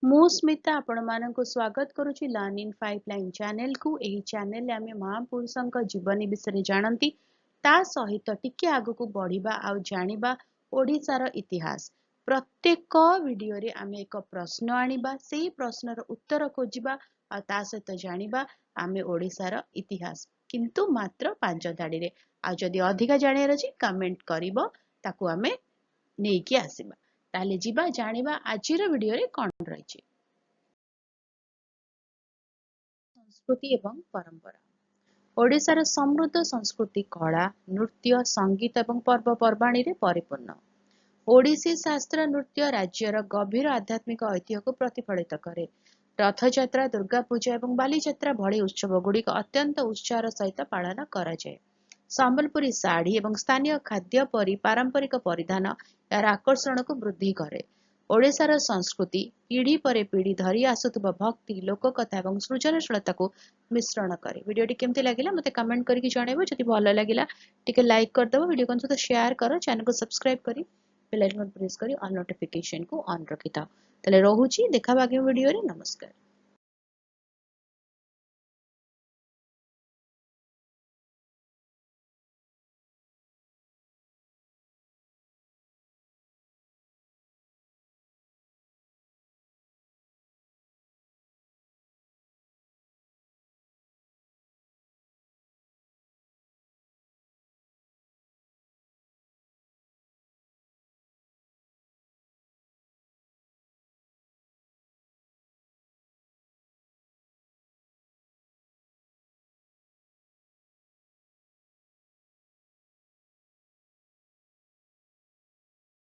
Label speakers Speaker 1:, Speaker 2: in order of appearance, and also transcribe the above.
Speaker 1: ମୁଁ ସ୍ମିତା ଆପଣମାନଙ୍କୁ ସ୍ୱାଗତ କରୁଛି ଲର୍ନ ଇନ୍ ପାଇପଲାଇନ୍ ଚ୍ୟାନେଲକୁ। ଏହି ଚ୍ୟାନେଲରେ ଆମେ ମହାପୁରୁଷଙ୍କ ଜୀବନୀ ବିଷୟରେ ଜାଣନ୍ତି, ତା ସହିତ ଟିକେ ଆଗକୁ ବଢ଼ିବା ଆଉ ଜାଣିବା ଓଡ଼ିଶାର ଇତିହାସ। ପ୍ରତ୍ୟେକ ଭିଡ଼ିଓରେ ଆମେ ଏକ ପ୍ରଶ୍ନ ଆଣିବା, ସେହି ପ୍ରଶ୍ନର ଉତ୍ତର ଖୋଜିବା ଆଉ ତା ସହିତ ଜାଣିବା ଆମେ ଓଡ଼ିଶାର ଇତିହାସ, କିନ୍ତୁ ମାତ୍ର 5 ଧାଡ଼ିରେ। ଆଉ ଯଦି ଅଧିକା ଜାଣିବାର ଅଛି କମେଣ୍ଟ କରିବ, ତାକୁ ଆମେ ନେଇକି ଆସିବା। ତାହେଲେ ଯିବା ଜାଣିବା ଆଜିର ଭିଡ଼ିଓରେ କ'ଣ ରହିଛି। ସଂସ୍କୃତି ଏବଂ ପରମ୍ପରା। ଓଡ଼ିଶାର ସମୃଦ୍ଧ ସଂସ୍କୃତି କଳା, ନୃତ୍ୟ, ସଙ୍ଗୀତ ଏବଂ ପର୍ବପର୍ବାଣୀରେ ପରିପୂର୍ଣ୍ଣ। ଓଡ଼ିଶୀ ଶାସ୍ତ୍ର ନୃତ୍ୟ ରାଜ୍ୟର ଗଭୀର ଆଧ୍ୟାତ୍ମିକ ଐତିହ୍ୟକୁ ପ୍ରତିଫଳିତ କରେ। ରଥଯାତ୍ରା, ଦୁର୍ଗା ପୂଜା ଏବଂ ବାଲିଯାତ୍ରା ଭଳି ଉତ୍ସବଗୁଡ଼ିକ ଅତ୍ୟନ୍ତ ଉତ୍ସାହର ସହିତ ପାଳନ କରାଯାଏ। ସମ୍ବଲପୁରୀ ଶାଢ଼ୀ ଏବଂ ସ୍ଥାନୀୟ ଖାଦ୍ୟ ପରି ପାରମ୍ପରିକ ପରିଧାନ ଏହାର ଆକର୍ଷଣକୁ ବୃଦ୍ଧି କରେ। ଓଡ଼ିଶାର ସଂସ୍କୃତି ପିଢ଼ି ପରେ ପିଢ଼ି ଧରି ଆସୁଥିବା ଭକ୍ତି, ଲୋକକଥା ଏବଂ ସୃଜନଶୀଳତାକୁ ମିଶ୍ରଣ କରେ। ଭିଡ଼ିଓଟି କେମିତି ଲାଗିଲା ମୋତେ କମେଣ୍ଟ କରିକି ଜଣାଇବ। ଯଦି ଭଲ ଲାଗିଲା ଟିକେ ଲାଇକ୍ କରିଦେବ, ଭିଡ଼ିଓ ସହିତ ସେୟାର କର, ଚ୍ୟାନେଲକୁ ସବସ୍କ୍ରାଇବ କରି ବେଲ୍ ଆଇକନ୍ ପ୍ରେସ୍ କରି ଅଲ୍ ନୋଟିଫିକେସନକୁ ଅନ୍ ରଖିଥାଅ। ତାହେଲେ ରହୁଛି, ଦେଖା ହବା ଆଗାମୀ ଭିଡ଼ିଓରେ। ନମସ୍କାର।